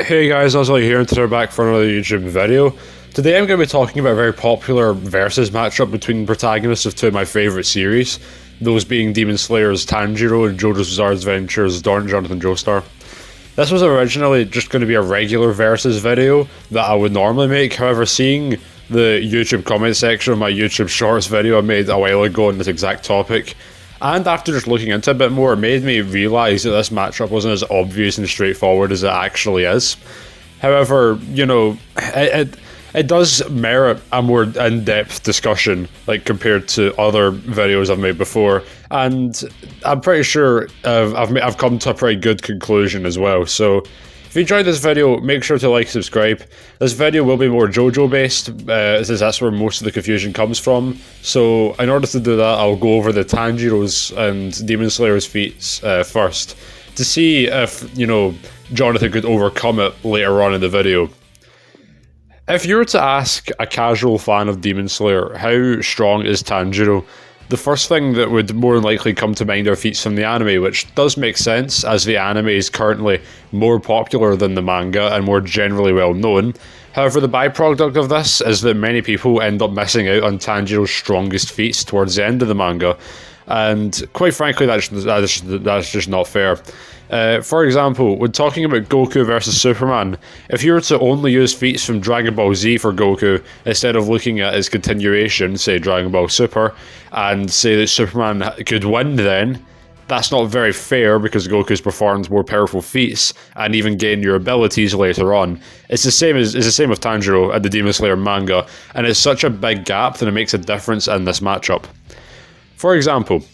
Hey guys, Ozzy here, and today we're back for another YouTube video. Today I'm going to be talking about a very popular versus matchup between protagonists of two of my favourite series, those being Demon Slayer's Tanjiro and JoJo's Bizarre Adventure's Jonathan Joestar. This was originally just going to be a regular versus video that I would normally make, however seeing the YouTube comment section of my YouTube Shorts video I made a while ago on this exact topic, and after just looking into it a bit more, it made me realise that this matchup wasn't as obvious and straightforward as it actually is. However, you know, it does merit a more in-depth discussion, like compared to other videos I've made before, and I'm pretty sure I've come to a pretty good conclusion as well. So, if you enjoyed this video, make sure to like and subscribe. This video will be more JoJo based, since that's where most of the confusion comes from. So in order to do that, I'll go over the Tanjiro's and Demon Slayer's feats first, to see if, you know, Jonathan could overcome it later on in the video. If you were to ask a casual fan of Demon Slayer, how strong is Tanjiro? The first thing that would more than likely come to mind are feats from the anime, which does make sense, as the anime is currently more popular than the manga and more generally well known. However, the byproduct of this is that many people end up missing out on Tanjiro's strongest feats towards the end of the manga, and quite frankly, that's just not fair. For example, when talking about Goku versus Superman, if you were to only use feats from Dragon Ball Z for Goku, instead of looking at his continuation, say Dragon Ball Super, and say that Superman could win then, that's not very fair because Goku's performed more powerful feats and even gained your abilities later on. It's the same with Tanjiro and the Demon Slayer manga, and it's such a big gap that it makes a difference in this matchup. For example,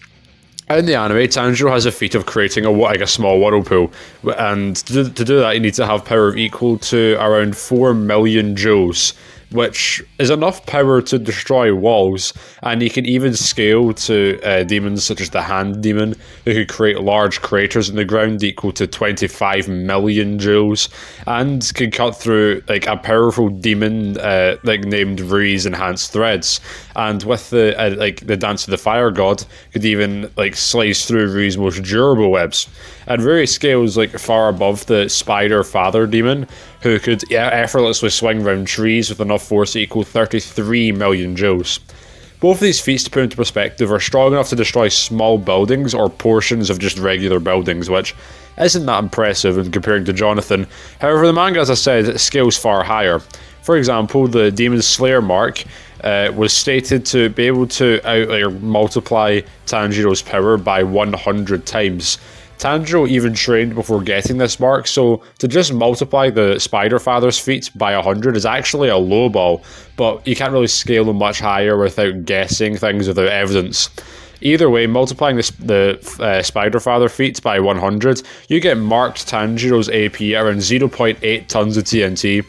in the anime, Tanjiro has a feat of creating a small whirlpool, and to do that you need to have power equal to around 4 million joules, which is enough power to destroy walls, and he can even scale to demons such as the Hand Demon, who could create large craters in the ground equal to 25 million joules, and can cut through like a powerful demon named Rui's Enhanced Threads, and with the Dance of the Fire God, could even slice through Rui's most durable webs. And Rui scales far above the Spider Father Demon, who could effortlessly swing round trees with enough force to equal 33 million joules. Both of these feats, to put into perspective, are strong enough to destroy small buildings or portions of just regular buildings, which isn't that impressive in comparing to Jonathan. However, the manga, as I said, scales far higher. For example, the Demon Slayer mark was stated to be able to multiply Tanjiro's power by 100 times. Tanjiro even trained before getting this mark, so to just multiply the Spider Father's feats by 100 is actually a low ball, but you can't really scale them much higher without guessing things without evidence. Either way, multiplying the Spider Father feats by 100, you get marked Tanjiro's AP around 0.8 tons of TNT.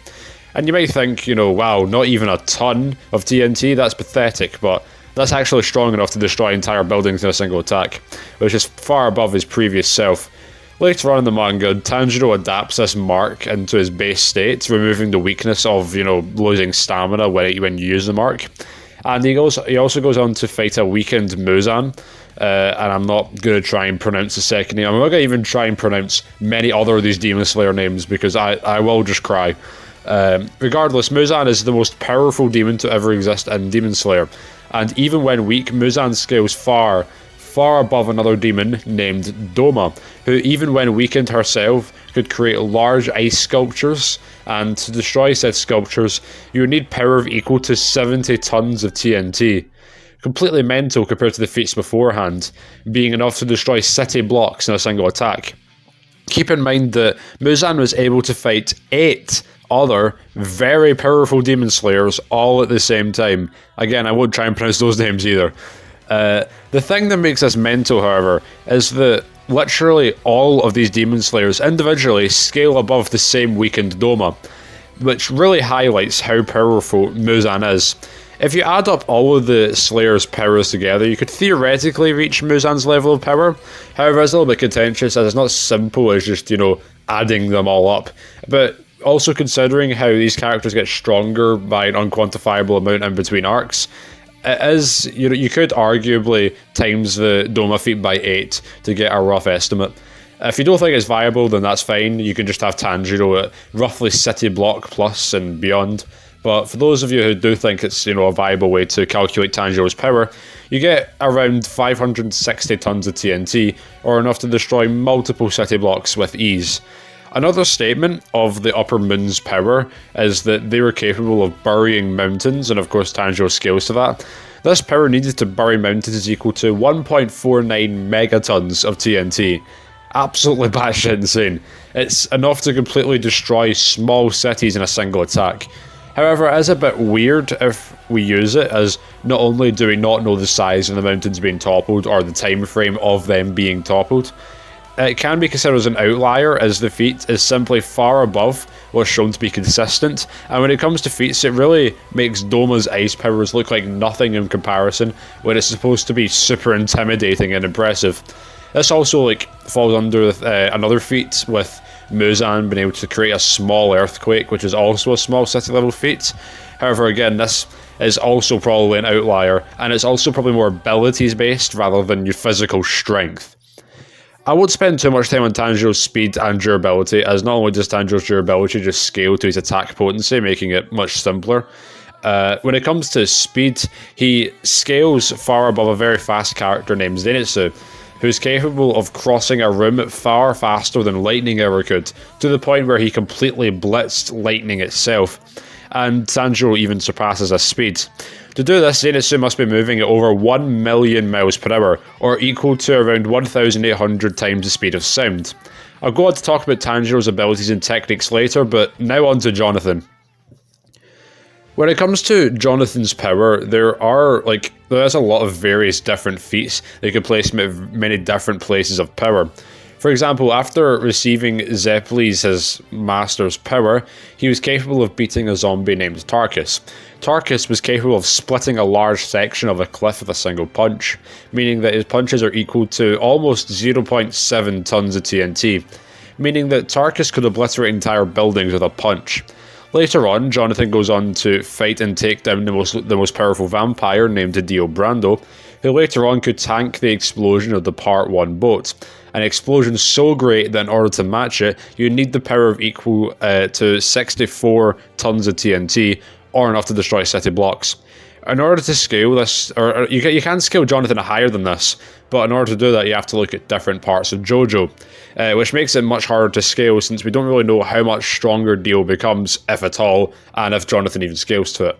And you might think, wow, not even a ton of TNT, that's pathetic, but that's actually strong enough to destroy entire buildings in a single attack, which is far above his previous self. Later on in the manga, Tanjiro adapts this mark into his base state, removing the weakness of, losing stamina when you use the mark. And he also goes on to fight a weakened Muzan, and I'm not going to try and pronounce the second name. I'm not going to even try and pronounce many other of these Demon Slayer names, because I will just cry. Regardless, Muzan is the most powerful demon to ever exist in Demon Slayer, and even when weak, Muzan scales far above another demon named Doma, who even when weakened herself could create large ice sculptures, and to destroy said sculptures you would need power of equal to 70 tons of TNT. Completely mental compared to the feats beforehand, being enough to destroy city blocks in a single attack. Keep in mind that Muzan was able to fight 8 other very powerful demon slayers all at the same time. Again, I won't try and pronounce those names either. The thing that makes this mental, however, is that literally all of these demon slayers individually scale above the same weakened Doma, which really highlights how powerful Muzan is. If you add up all of the Slayer's powers together, you could theoretically reach Muzan's level of power. However, it's a little bit contentious, as it's not simple as just, adding them all up. But also considering how these characters get stronger by an unquantifiable amount in between arcs, it is, you could arguably times the Doma feat by 8 to get a rough estimate. If you don't think it's viable, then that's fine. You can just have Tanjiro at roughly City Block plus and beyond. But for those of you who do think it's, you know, a viable way to calculate Tanjiro's power, you get around 560 tons of TNT, or enough to destroy multiple city blocks with ease. Another statement of the Upper Moon's power is that they were capable of burying mountains, and of course Tanjiro scales to that. This power needed to bury mountains is equal to 1.49 megatons of TNT. Absolutely batshit insane. It's enough to completely destroy small cities in a single attack. However, it is a bit weird if we use it, as not only do we not know the size of the mountains being toppled or the time frame of them being toppled, it can be considered as an outlier, as the feat is simply far above what's shown to be consistent, and when it comes to feats, it really makes Doma's ice powers look like nothing in comparison, when it's supposed to be super intimidating and impressive. This also falls under another feat with Muzan being able to create a small earthquake, which is also a small city level feat. However, again, this is also probably an outlier, and it's also probably more abilities based rather than your physical strength. I won't spend too much time on Tanjiro's speed and durability, as not only does Tanjiro's durability just scale to his attack potency, making it much simpler. When it comes to speed, he scales far above a very fast character named Zenitsu, who's capable of crossing a room far faster than lightning ever could, to the point where he completely blitzed lightning itself, and Tanjiro even surpasses his speed. To do this, Zenitsu must be moving at over 1 million miles per hour, or equal to around 1,800 times the speed of sound. I'll go on to talk about Tanjiro's abilities and techniques later, but now on to Jonathan. When it comes to Jonathan's power, there's a lot of various different feats that can place him at many different places of power. For example, after receiving Zeppeli's, his master's power, he was capable of beating a zombie named Tarkus. Tarkus was capable of splitting a large section of a cliff with a single punch, meaning that his punches are equal to almost 0.7 tons of TNT, meaning that Tarkus could obliterate entire buildings with a punch. Later on, Jonathan goes on to fight and take down the most powerful vampire named Dio Brando, who later on could tank the explosion of the Part 1 boat. An explosion so great that in order to match it, you need the power of equal to 64 tons of TNT, or enough to destroy city blocks. In order to scale this, or you can scale Jonathan higher than this, but in order to do that you have to look at different parts of JoJo, which makes it much harder to scale since we don't really know how much stronger Dio becomes, if at all, and if Jonathan even scales to it.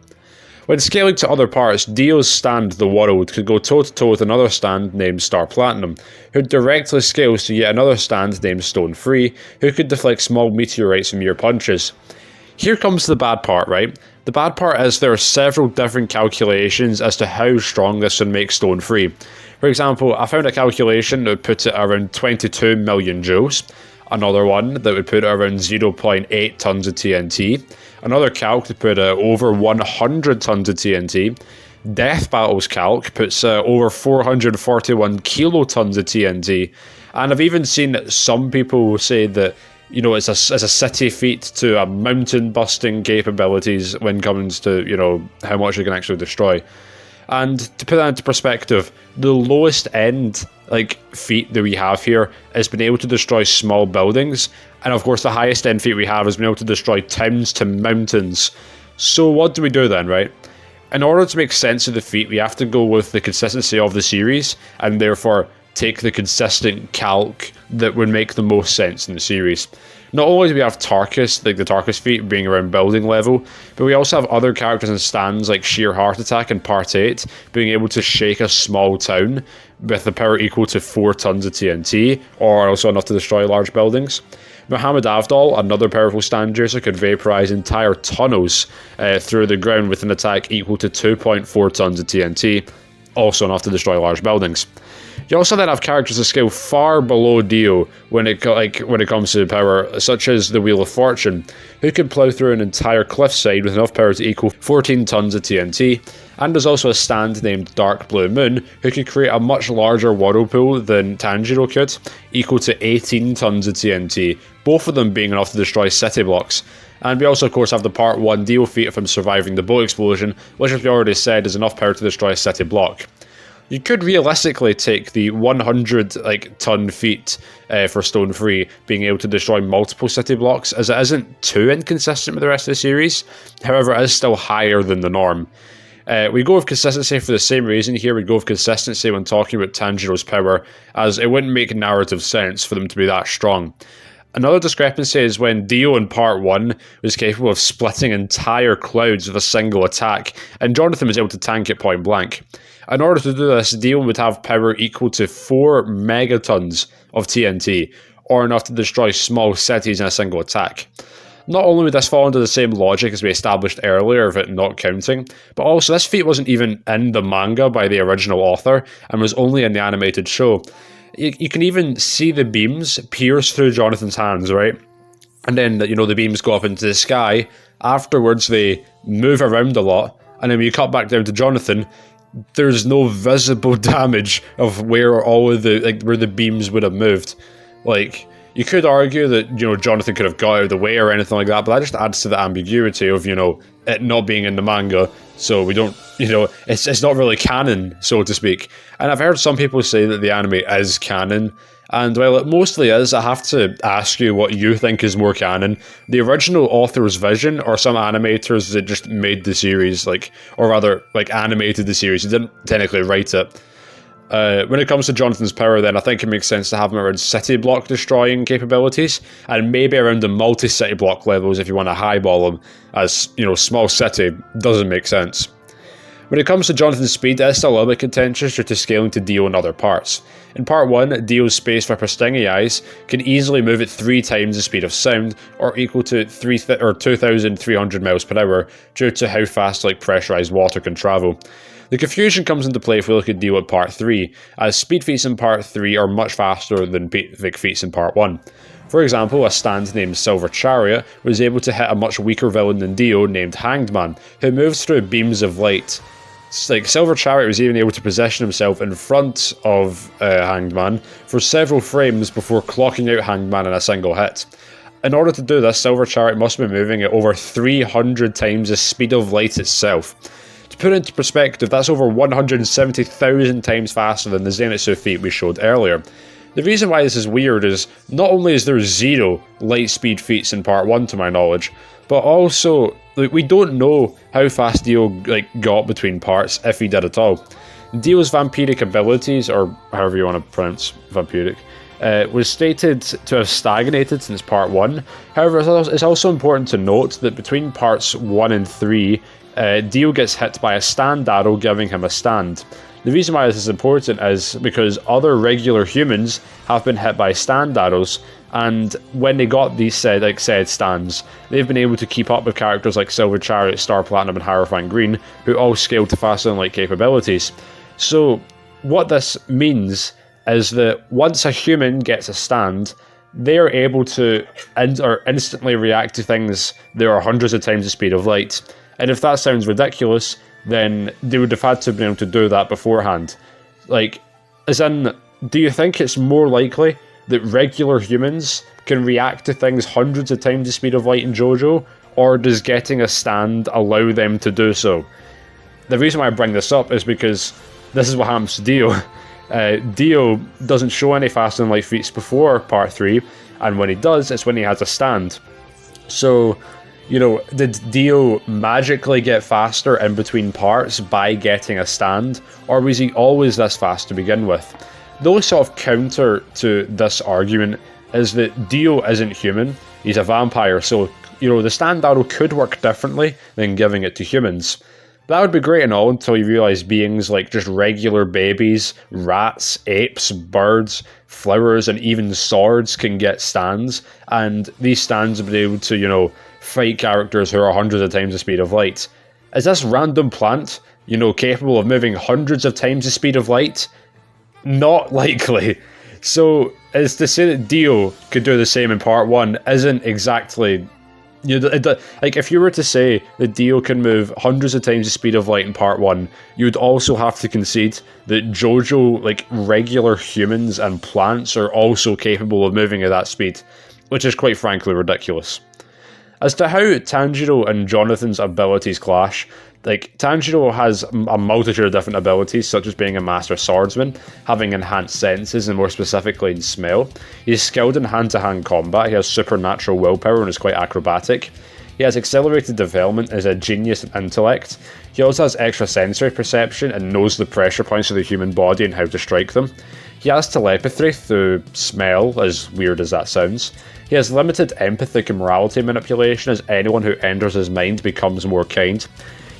When scaling to other parts, Dio's stand, the World, could go toe-to-toe with another stand named Star Platinum, who directly scales to yet another stand named Stone Free, who could deflect small meteorites from mere punches. Here comes the bad part, right? The bad part is there are several different calculations as to how strong this would make Stone Free. For example, I found a calculation that would put it around 22 million joules, another one that would put it around 0.8 tons of TNT, another calc to put over 100 tons of TNT, Death Battles calc puts over 441 kilotons of TNT, and I've even seen some people say that, you know, it's a city feat to a mountain busting capabilities when it comes to, you know, how much you can actually destroy. And to put that into perspective, the lowest end feat that we have here is being able to destroy small buildings, and of course the highest end feat we have is being able to destroy towns to mountains. So what do we do then, right? In order to make sense of the feat, we have to go with the consistency of the series, and therefore take the consistent calc that would make the most sense in the series. Not only do we have Tarkus, the Tarkus feat being around building level, but we also have other characters and stands like Sheer Heart Attack in Part 8, being able to shake a small town with the power equal to 4 tons of TNT, or also enough to destroy large buildings. Muhammad Avdol, another powerful stand user, could vaporize entire tunnels through the ground with an attack equal to 2.4 tons of TNT, also enough to destroy large buildings. You also then have characters that scale far below Dio when it comes to power, such as the Wheel of Fortune, who can plow through an entire cliffside with enough power to equal 14 tons of TNT, and there's also a stand named Dark Blue Moon, who could create a much larger whirlpool than Tanjiro could, equal to 18 tons of TNT, both of them being enough to destroy city blocks. And we also of course have the Part 1 Dio feat of him surviving the boat explosion, which as we already said is enough power to destroy a city block. You could realistically take the 100 ton feat for Stone Free being able to destroy multiple city blocks, as it isn't too inconsistent with the rest of the series. However, it is still higher than the norm. We go with consistency for the same reason here. We go with consistency when talking about Tanjiro's power, as it wouldn't make narrative sense for them to be that strong. Another discrepancy is when Dio in part 1 was capable of splitting entire clouds with a single attack, and Jonathan was able to tank it point blank. In order to do this, Dio would have power equal to 4 megatons of TNT, or enough to destroy small cities in a single attack. Not only would this fall into the same logic as we established earlier of it not counting, but also this feat wasn't even in the manga by the original author, and was only in the animated show. You can even see the beams pierce through Jonathan's hands, right? And then, the beams go up into the sky. Afterwards, they move around a lot, and then when you cut back down to Jonathan, there's no visible damage of where all of the where the beams would have moved. You could argue that Jonathan could have got out of the way or anything like that, but that just adds to the ambiguity of it not being in the manga. So we don't, it's not really canon, so to speak. And I've heard some people say that the anime is canon, and while it mostly is, I have to ask you what you think is more canon: the original author's vision, or some animators that just made the series, animated the series. They didn't technically write it. When it comes to Jonathan's power, then I think it makes sense to have him around city block destroying capabilities, and maybe around the multi-city block levels if you want to highball him, as small city doesn't make sense. When it comes to Jonathan's speed, it is still a little bit contentious due to scaling to Dio in other parts. In part 1, Dio's Space Viper Stingy Eyes can easily move at 3 times the speed of sound, or equal to 2,300 miles per hour, due to how fast pressurized water can travel. The confusion comes into play if we look at Dio at part 3, as speed feats in part 3 are much faster than basic feats in part 1. For example, a stand named Silver Chariot was able to hit a much weaker villain than Dio named Hanged Man, who moves through beams of light. Silver Chariot was even able to position himself in front of Hanged Man for several frames before clocking out Hanged Man in a single hit. In order to do this, Silver Chariot must be moving at over 300 times the speed of light itself. To put it into perspective, that's over 170,000 times faster than the Zenitsu feat we showed earlier. The reason why this is weird is, not only is there 0 light speed feats in part 1 to my knowledge, but also, we don't know how fast Dio got between parts, if he did at all. Dio's vampiric abilities, or however you want to pronounce vampiric, was stated to have stagnated since part 1. However, it's also important to note that between parts 1 and 3, Dio gets hit by a stand arrow, giving him a stand. The reason why this is important is because other regular humans have been hit by stand arrows, and when they got these said stands, they've been able to keep up with characters like Silver Chariot, Star Platinum, and Hierophant Green, who all scale to faster than light capabilities. So what this means is that once a human gets a stand, they are able to instantly react to things that are hundreds of times the speed of light. And if that sounds ridiculous, then they would have had to have been able to do that beforehand. Do you think it's more likely that regular humans can react to things hundreds of times the speed of light in JoJo, or does getting a stand allow them to do so? The reason why I bring this up is because this is what happens to Dio. Dio doesn't show any faster than light feats before part 3, and when he does, it's when he has a stand. So, did Dio magically get faster in between parts by getting a stand, or was he always this fast to begin with? The only sort of counter to this argument is that Dio isn't human, he's a vampire, so, the stand arrow could work differently than giving it to humans. That would be great and all until you realise beings like just regular babies, rats, apes, birds, flowers, and even swords can get stands, and these stands will be able to, fight characters who are hundreds of times the speed of light. Is this random plant, capable of moving hundreds of times the speed of light? Not likely. So, is to say that Dio could do the same in part 1 isn't exactly... if you were to say that Dio can move hundreds of times the speed of light in part 1, you would also have to concede that JoJo, regular humans and plants, are also capable of moving at that speed, which is quite frankly ridiculous. As to how Tanjiro and Jonathan's abilities clash, Like, Tanjiro has a multitude of different abilities, such as being a master swordsman, having enhanced senses, and more specifically in smell. He's skilled in hand-to-hand combat, he has supernatural willpower and is quite acrobatic. He has accelerated development, is a genius in intellect. He also has extrasensory perception and knows the pressure points of the human body and how to strike them. He has telepathy through smell, as weird as that sounds. He has limited empathic and morality manipulation, as anyone who enters his mind becomes more kind.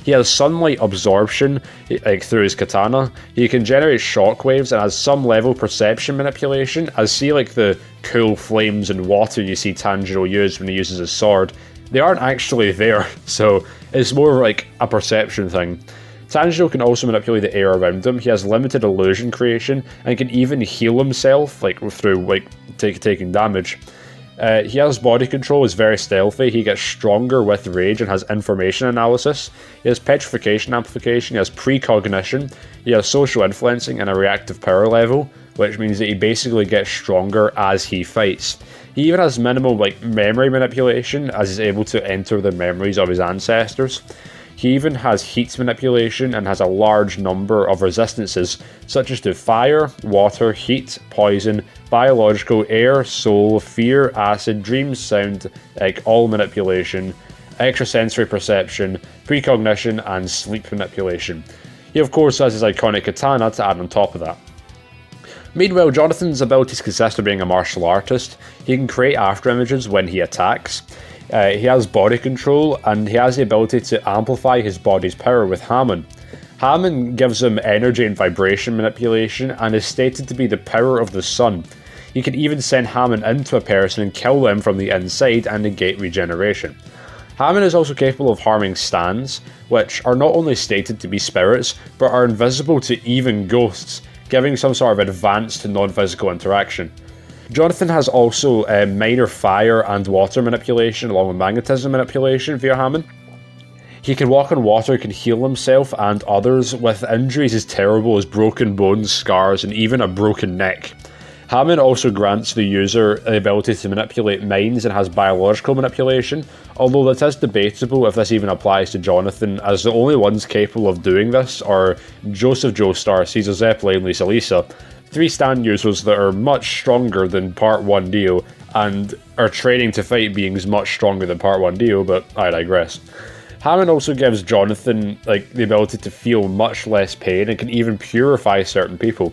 He has sunlight absorption, like through his katana. He can generate shockwaves and has some level perception manipulation, as see like the cool flames and water you see Tanjiro use when he uses his sword. They aren't actually there, so it's more like a perception thing. Tanjiro can also manipulate the air around him. He has limited illusion creation and can even heal himself, like through taking damage. He has body control, is very stealthy, he gets stronger with rage and has information analysis. He has petrification amplification, he has precognition, he has social influencing and a reactive power level, which means that he basically gets stronger as he fights. He even has minimal memory manipulation, as he's able to enter the memories of his ancestors. He even has heat manipulation and has a large number of resistances, such as to fire, water, heat, poison, biological, air, soul, fear, acid, dreams, sound, all manipulation, extrasensory perception, precognition, and sleep manipulation. He of course has his iconic katana to add on top of that. Meanwhile, Jonathan's abilities consist of being a martial artist. He can create afterimages when he attacks. He has body control, and he has the ability to amplify his body's power with Hammon. Hammon gives him energy and vibration manipulation, and is stated to be the power of the sun. He can even send Hammon into a person and kill them from the inside and negate regeneration. Hammon is also capable of harming stands, which are not only stated to be spirits, but are invisible to even ghosts, giving some sort of advanced non-physical interaction. Jonathan has also minor fire and water manipulation, along with magnetism manipulation via Hammon. He can walk on water, can heal himself and others with injuries as terrible as broken bones, scars, and even a broken neck. Hammon also grants the user the ability to manipulate minds and has biological manipulation, although it is debatable if this even applies to Jonathan, as the only ones capable of doing this are Joestar, Caesar Zeppeli, and Lisa Lisa, 3 stand users that are much stronger than Part 1 Dio, and are training to fight beings much stronger than Part 1 Dio, but I digress. Hammon also gives Jonathan the ability to feel much less pain and can even purify certain people.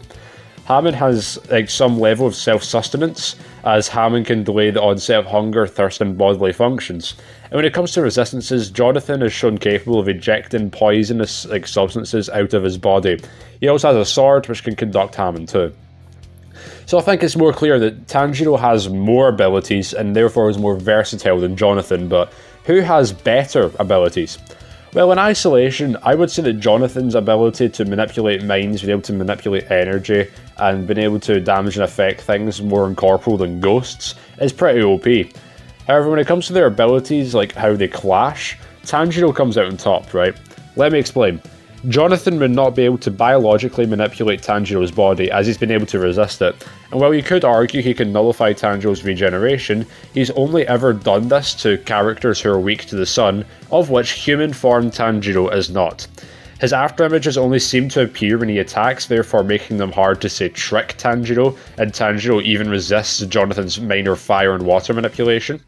Hammon has some level of self-sustenance, as Hammon can delay the onset of hunger, thirst, and bodily functions. And when it comes to resistances, Jonathan is shown capable of ejecting poisonous substances out of his body. He also has a sword which can conduct Hammon too. So I think it's more clear that Tanjiro has more abilities and therefore is more versatile than Jonathan, but who has better abilities? Well, in isolation, I would say that Jonathan's ability to manipulate minds, being able to manipulate energy, and being able to damage and affect things more incorporeal than ghosts is pretty OP. However, when it comes to their abilities, like how they clash, Tanjiro comes out on top, right? Let me explain. Jonathan would not be able to biologically manipulate Tanjiro's body, as he's been able to resist it, and while you could argue he can nullify Tanjiro's regeneration, he's only ever done this to characters who are weak to the sun, of which human-formed Tanjiro is not. His afterimages only seem to appear when he attacks, therefore making them hard to, say, trick Tanjiro, and Tanjiro even resists Jonathan's minor fire and water manipulation.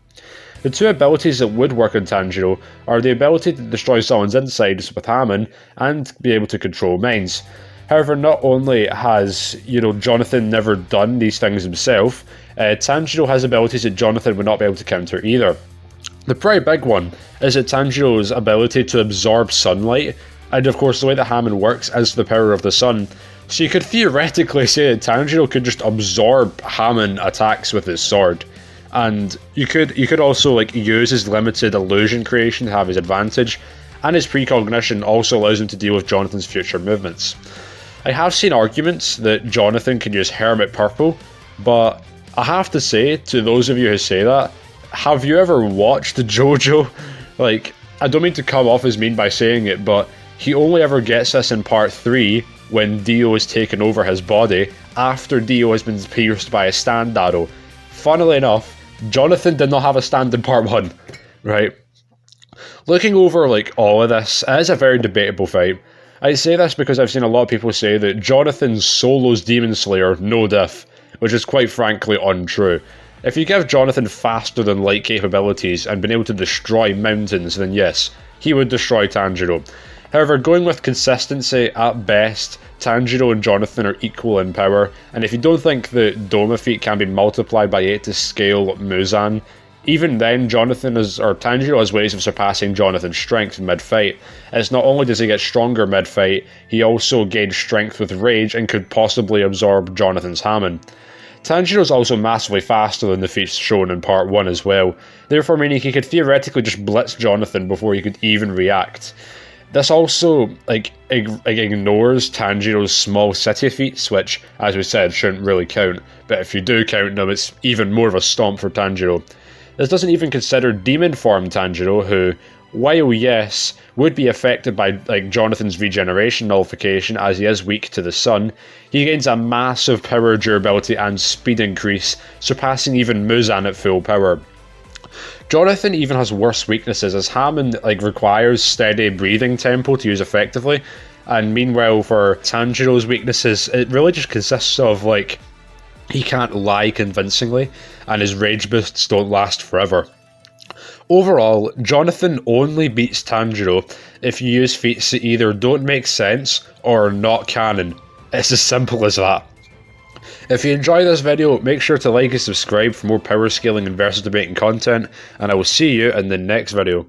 The 2 abilities that would work on Tanjiro are the ability to destroy someone's insides with Hammon and be able to control minds. However, not only has, Jonathan never done these things himself, Tanjiro has abilities that Jonathan would not be able to counter either. The pretty big one is that Tanjiro's ability to absorb sunlight, and of course the way that Hammon works is the power of the sun. So you could theoretically say that Tanjiro could just absorb Hammon attacks with his sword. And you could also use his limited illusion creation to have his advantage, and his precognition also allows him to deal with Jonathan's future movements. I have seen arguments that Jonathan can use Hermit Purple, but I have to say, to those of you who say that, have you ever watched JoJo? I don't mean to come off as mean by saying it, but he only ever gets this in Part 3 when Dio is taken over his body, after Dio has been pierced by a stand arrow. Funnily enough, Jonathan did not have a stand in Part 1, right? Looking over like all of this, it is a very debatable fight. I say this because I've seen a lot of people say that Jonathan solos Demon Slayer no diff, which is quite frankly untrue. If you give Jonathan faster than light capabilities and been able to destroy mountains, then yes, he would destroy Tanjiro. However, going with consistency, at best, Tanjiro and Jonathan are equal in power, and if you don't think that Doma feat can be multiplied by 8 to scale Muzan, even then Tanjiro has ways of surpassing Jonathan's strength mid-fight. It's not only does he get stronger mid-fight, he also gains strength with rage and could possibly absorb Jonathan's Hamon. Tanjiro is also massively faster than the feats shown in part 1 as well, therefore meaning he could theoretically just blitz Jonathan before he could even react. This also ignores Tanjiro's small city feats, which, as we said, shouldn't really count, but if you do count them, it's even more of a stomp for Tanjiro. This doesn't even consider demon form Tanjiro, who, while yes, would be affected by Jonathan's regeneration nullification as he is weak to the sun, he gains a massive power, durability and speed increase, surpassing even Muzan at full power. Jonathan even has worse weaknesses, as Hamon requires steady breathing tempo to use effectively, and meanwhile for Tanjiro's weaknesses, it really just consists of he can't lie convincingly, and his rage boosts don't last forever. Overall, Jonathan only beats Tanjiro if you use feats that either don't make sense or are not canon. It's as simple as that. If you enjoy this video, make sure to like and subscribe for more power scaling and versus debating content, and I will see you in the next video.